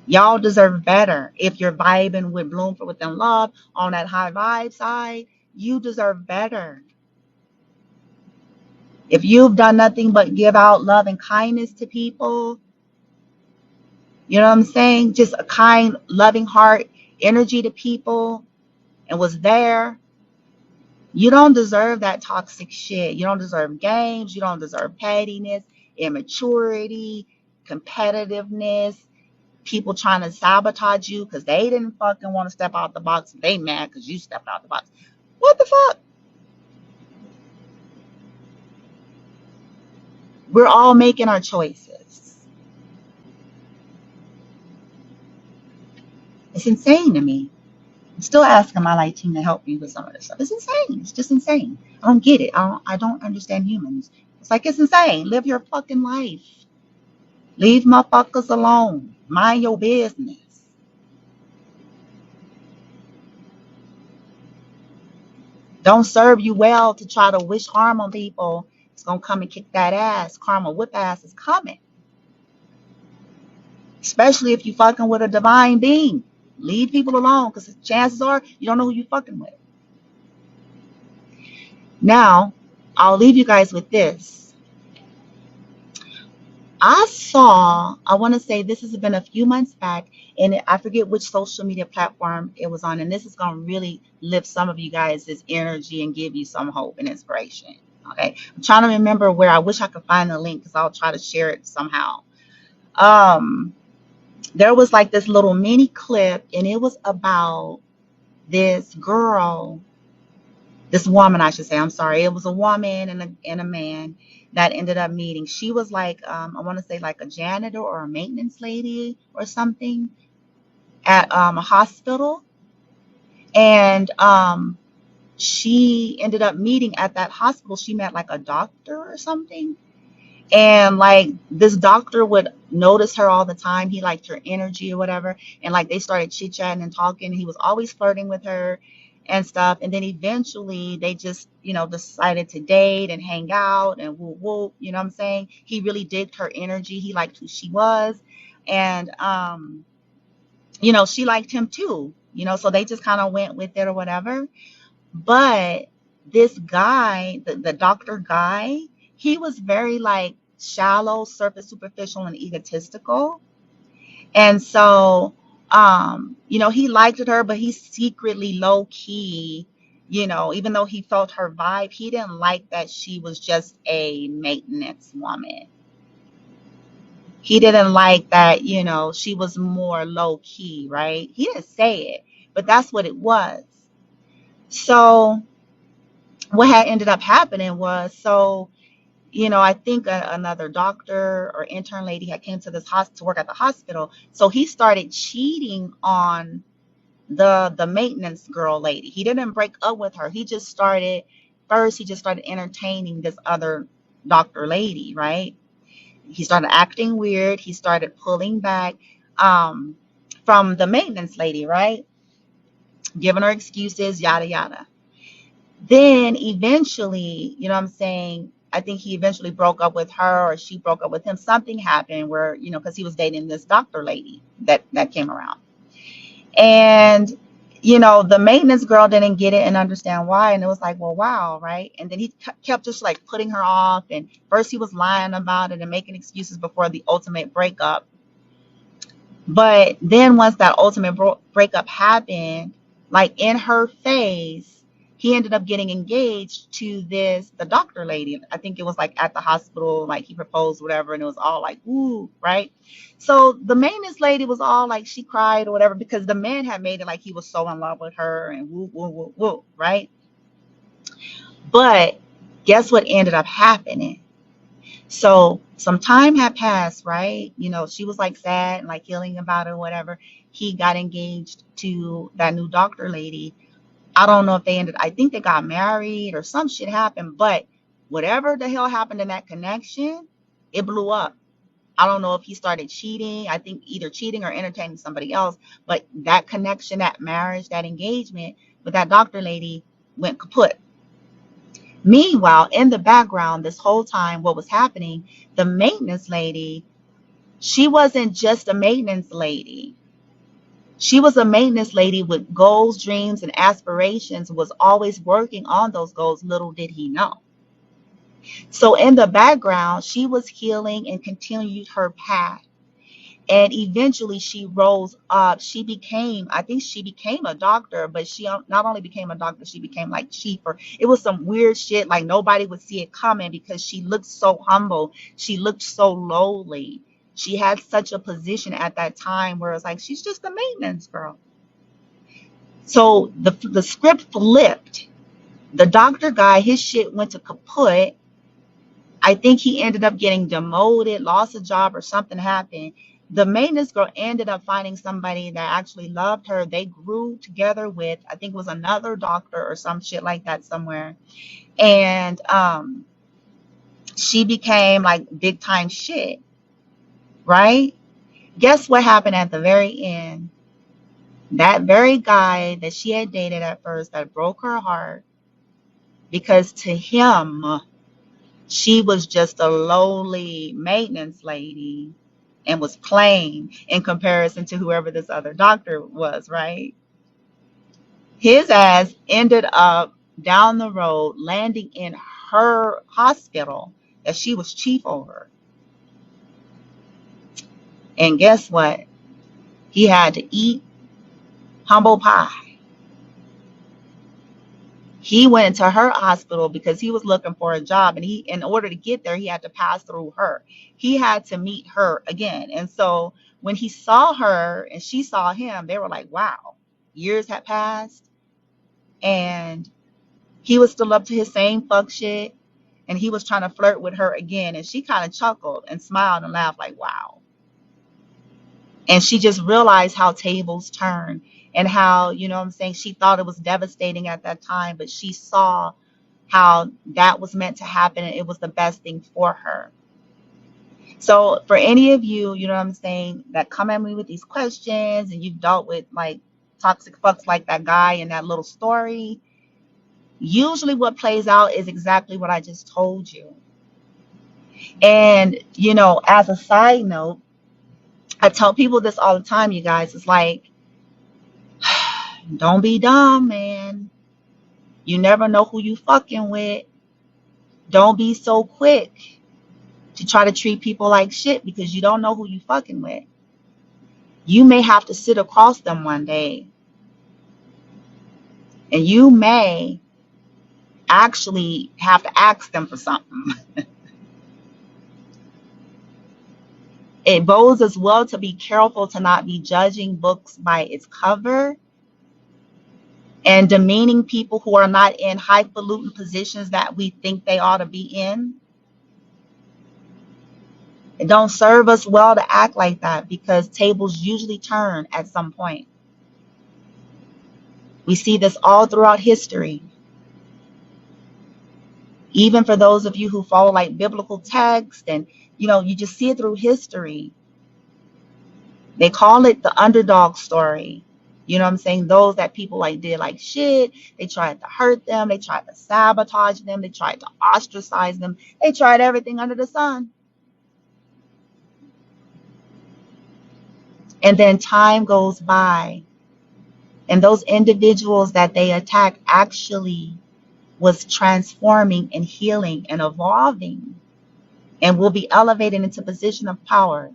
Y'all deserve better. If you're vibing with Bloom for Within Love on that high vibe side, you deserve better. If you've done nothing but give out love and kindness to people, you know what I'm saying? Just a kind, loving heart energy to people and was there. You don't deserve that toxic shit. You don't deserve games. You don't deserve pettiness, immaturity, competitiveness, people trying to sabotage you because they didn't fucking want to step out the box. They mad because you stepped out the box. What the fuck? We're all making our choices. It's insane to me. I'm still asking my light team to help me with some of this stuff. It's insane. It's just insane. I don't get it. I don't understand humans. It's like it's insane. Live your fucking life. Leave motherfuckers alone. Mind your business. Don't serve you well to try to wish harm on people. It's gonna come and kick that ass. Karma whip ass is coming. Especially if you fucking with a divine being. Leave people alone because chances are you don't know who you fucking with. Now, I'll leave you guys with this. I want to say this has been a few months back, and I forget which social media platform it was on, and this is going to really lift some of you guys' energy and give you some hope and inspiration. Okay. I'm trying to remember where. I wish I could find the link because I'll try to share it somehow. Um, there was like this little mini clip, and it was about this girl, this woman, I should say. I'm sorry. It was a woman and a man that ended up meeting. She was like, I want to say like a janitor or a maintenance lady or something at a hospital. And she ended up meeting at that hospital. She met like a doctor or something. And like this doctor would notice her all the time. He liked her energy or whatever. And like they started chit chatting and talking. He was always flirting with her and stuff. And then eventually they just, decided to date and hang out and woo woo. You know what I'm saying? He really digged her energy. He liked who she was. And, she liked him too, so they just kind of went with it or whatever. But this guy, the doctor guy, he was very like shallow, surface, superficial, and egotistical. And so, he liked her, but he secretly low key, even though he felt her vibe, he didn't like that she was just a maintenance woman. He didn't like that, she was more low key, right? He didn't say it, but that's what it was. So what had ended up happening was, I think another doctor or intern lady had came to this hospital to work at the hospital. So he started cheating on the maintenance girl lady. He didn't break up with her. He just started entertaining this other doctor lady, right? He started acting weird. He started pulling back um, from the maintenance lady, right? Giving her excuses, yada yada. Then eventually, you know what I'm saying? I think he eventually broke up with her or she broke up with him. Something happened where, because he was dating this doctor lady that came around. And, the maintenance girl didn't get it and understand why. And it was like, well, wow, right? And then he kept just like putting her off. And first he was lying about it and making excuses before the ultimate breakup. But then once that ultimate breakup happened, like in her face, he ended up getting engaged to the doctor lady. I think it was like at the hospital, like he proposed, whatever, and it was all like, ooh, right? So the maintenance lady was all like, she cried or whatever, because the man had made it like he was so in love with her and woo, woo, woo, woo, right? But guess what ended up happening? So some time had passed, right? She was like sad and like healing about it or whatever. He got engaged to that new doctor lady. I don't know if I think they got married or some shit happened, but whatever the hell happened in that connection, it blew up. I don't know if he started cheating. I think either cheating or entertaining somebody else, but that connection, that marriage, that engagement with that doctor lady went kaput. Meanwhile, in the background, this whole time, what was happening, the maintenance lady, she wasn't just a maintenance lady. She was a maintenance lady with goals, dreams, and aspirations, was always working on those goals. Little did he know. So in the background, she was healing and continued her path. And eventually she rose up. She became, I think she became a doctor, but she not only became a doctor, she became like chief, or it was some weird shit. Like nobody would see it coming because she looked so humble. She looked so lowly. She had such a position at that time where it's like, she's just a maintenance girl. So the script flipped. The doctor guy, his shit went to kaput. I think he ended up getting demoted, lost a job, or something happened. The maintenance girl ended up finding somebody that actually loved her. They grew together with, I think it was another doctor or some shit like that somewhere. And she became like big time shit, right? Guess what happened at the very end? That very guy that she had dated at first that broke her heart, because to him, she was just a lowly maintenance lady and was plain in comparison to whoever this other doctor was, right? His ass ended up down the road landing in her hospital that she was chief over. And guess what? He had to eat humble pie. He went into her hospital because he was looking for a job, and he, in order to get there, he had to pass through her. He had to meet her again. And so when he saw her and she saw him, they were like, wow, years had passed, and he was still up to his same fuck shit, and he was trying to flirt with her again, and she kind of chuckled and smiled and laughed like, wow. And she just realized how tables turn, and how, you know what I'm saying, she thought it was devastating at that time, but she saw how that was meant to happen, and it was the best thing for her. So for any of you, you know what I'm saying, that come at me with these questions and you've dealt with like toxic fucks like that guy in that little story, usually what plays out is exactly what I just told you. And, you know, as a side note, I tell people this all the time, you guys. It's like, don't be dumb, man. You never know who you fucking with. Don't be so quick to try to treat people like shit because you don't know who you fucking with. You may have to sit across them one day, and you may actually have to ask them for something. It bodes as well to be careful to not be judging books by its cover and demeaning people who are not in highfalutin positions that we think they ought to be in. It don't serve us well to act like that, because tables usually turn at some point. We see this all throughout history. Even for those of you who follow like biblical text, and you know, you just see it through history. They call it the underdog story. You know what I'm saying? Those that people like did like shit. They tried to hurt them. They tried to sabotage them. They tried to ostracize them. They tried everything under the sun. And then time goes by, and those individuals that they attacked actually was transforming and healing and evolving, and will be elevated into a position of power.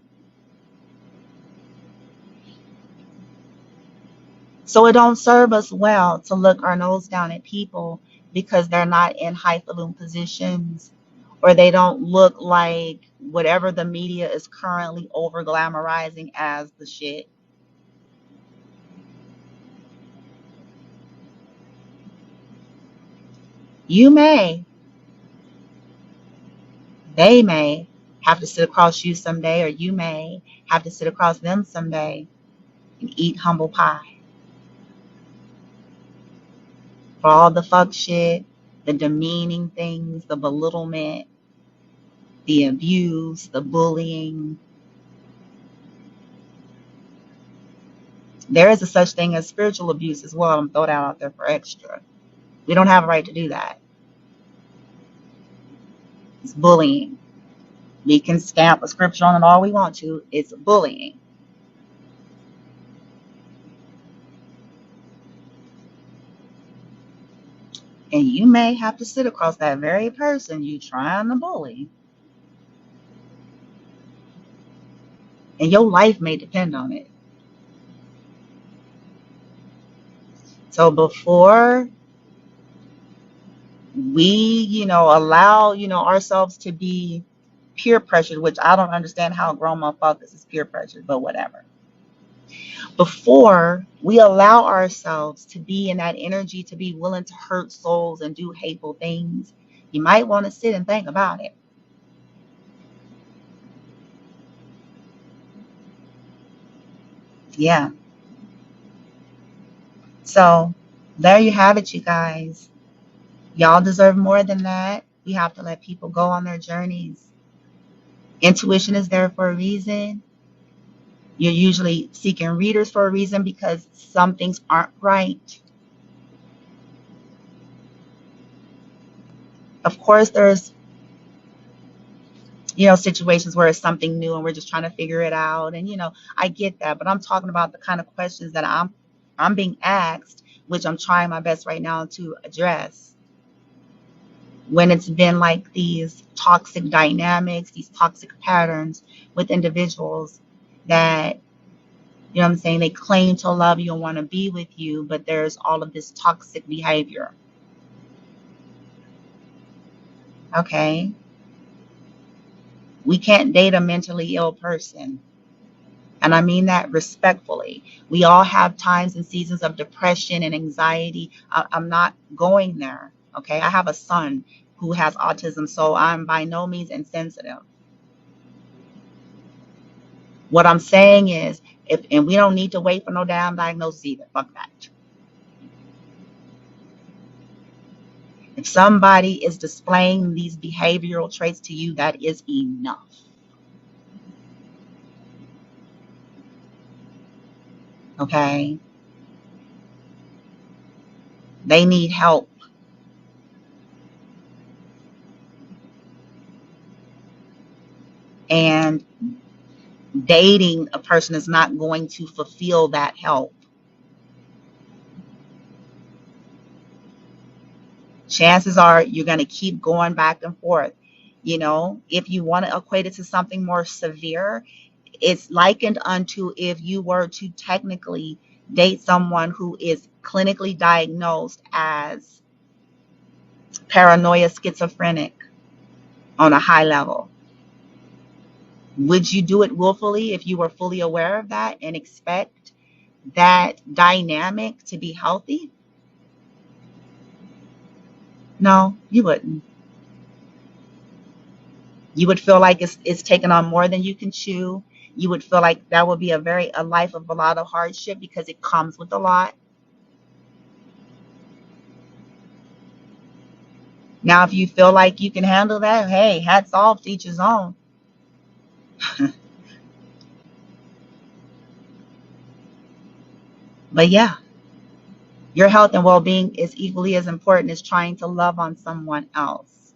So it don't serve us well to look our nose down at people because they're not in highfalutin positions, or they don't look like whatever the media is currently over glamorizing as the shit. You may, they may have to sit across you someday, or you may have to sit across them someday and eat humble pie for all the fuck shit, the demeaning things, the belittlement, the abuse, the bullying. There is a such thing as spiritual abuse as well. I'm throw that out there for extra. We don't have a right to do that. It's bullying. We can stamp a scripture on it all we want to. It's bullying. And you may have to sit across that very person you trying to bully. And your life may depend on it. So before we, allow, ourselves to be peer pressured, which I don't understand how a grown motherfuckers is peer pressured, but whatever. Before we allow ourselves to be in that energy, to be willing to hurt souls and do hateful things, you might want to sit and think about it. Yeah. So there you have it, you guys. Y'all deserve more than that. We have to let people go on their journeys. Intuition is there for a reason. You're usually seeking readers for a reason because some things aren't right. Of course, there's, situations where it's something new and we're just trying to figure it out. And, I get that, but I'm talking about the kind of questions that I'm being asked, which I'm trying my best right now to address. When it's been like these toxic dynamics, these toxic patterns with individuals that, what I'm saying, they claim to love you and want to be with you, but there's all of this toxic behavior. Okay. We can't date a mentally ill person. And I mean that respectfully. We all have times and seasons of depression and anxiety. I'm not going there. Okay. I have a son who has autism, so I'm by no means insensitive. What I'm saying is, and we don't need to wait for no damn diagnosis either. Fuck that. If somebody is displaying these behavioral traits to you, that is enough. Okay. They need help. And dating a person is not going to fulfill that help. Chances are you're going to keep going back and forth. If you want to equate it to something more severe, it's likened unto if you were to technically date someone who is clinically diagnosed as paranoia schizophrenic on a high level. Would you do it willfully if you were fully aware of that and expect that dynamic to be healthy? No, you wouldn't. You would feel like it's taken on more than you can chew. You would feel like that would be a life of a lot of hardship because it comes with a lot. Now, if you feel like you can handle that, hey, hats off to each his own. But yeah, your health and well-being is equally as important as trying to love on someone else.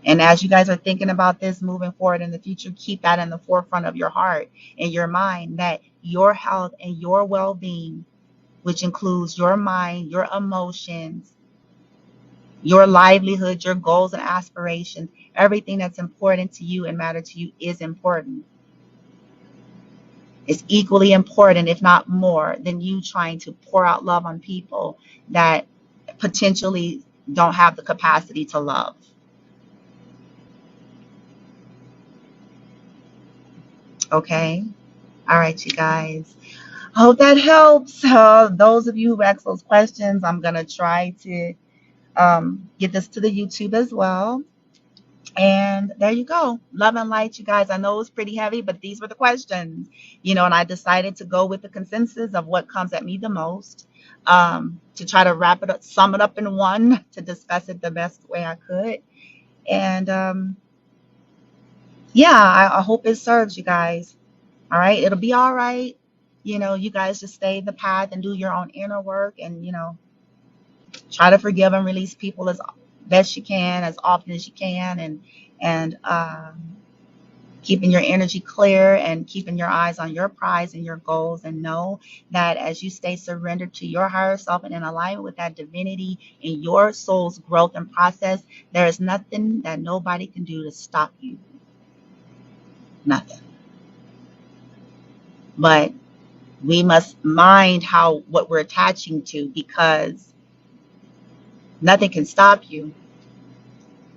And as you guys are thinking about this moving forward in the future, keep that in the forefront of your heart and your mind, that your health and your well-being, which includes your mind, your emotions, your livelihood, your goals and aspirations, everything that's important to you and matter to you is important. It's equally important, if not more, than you trying to pour out love on people that potentially don't have the capacity to love. Okay? All right, you guys. I hope that helps. Those of you who asked those questions, I'm going to try to get this to the YouTube as well. And there you go. Love and light, you guys. I know it was pretty heavy, but these were the questions, and I decided to go with the consensus of what comes at me the most, to try to wrap it up, sum it up in one, to discuss it the best way I could. And yeah, I hope it serves you guys. All right. It'll be all right. You guys just stay the path and do your own inner work and, try to forgive and release people best you can, as often as you can, and keeping your energy clear and keeping your eyes on your prize and your goals, and know that as you stay surrendered to your higher self and in alignment with that divinity in your soul's growth and process, there is nothing that nobody can do to stop you. Nothing. But we must mind how what we're attaching to, because nothing can stop you.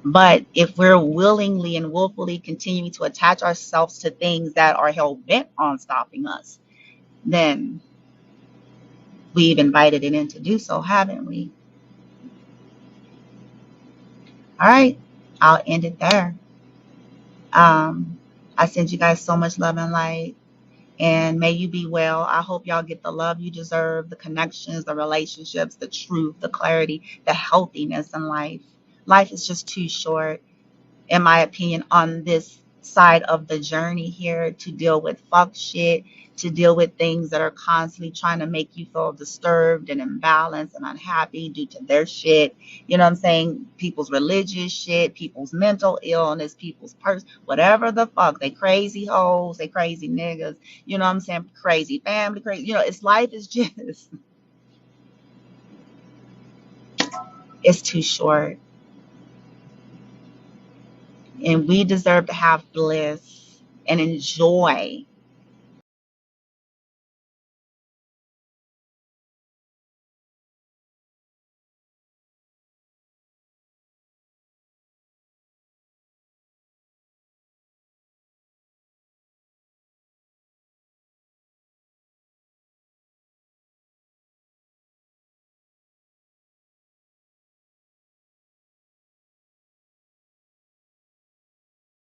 But if we're willingly and willfully continuing to attach ourselves to things that are hell bent on stopping us, then we've invited it in to do so, haven't we? All right, I'll end it there. I send you guys so much love and light, and may you be well. I hope y'all get the love you deserve, the connections, the relationships, the truth, the clarity, the healthiness in life. Life is just too short, in my opinion, on this side of the journey here, to deal with fuck shit, to deal with things that are constantly trying to make you feel disturbed and imbalanced and unhappy due to their shit. You know what I'm saying? People's religious shit, people's mental illness, people's whatever the fuck. They crazy hoes, they crazy niggas. You know what I'm saying? Crazy family, crazy. You know, it's life is just, it's too short. And we deserve to have bliss and enjoy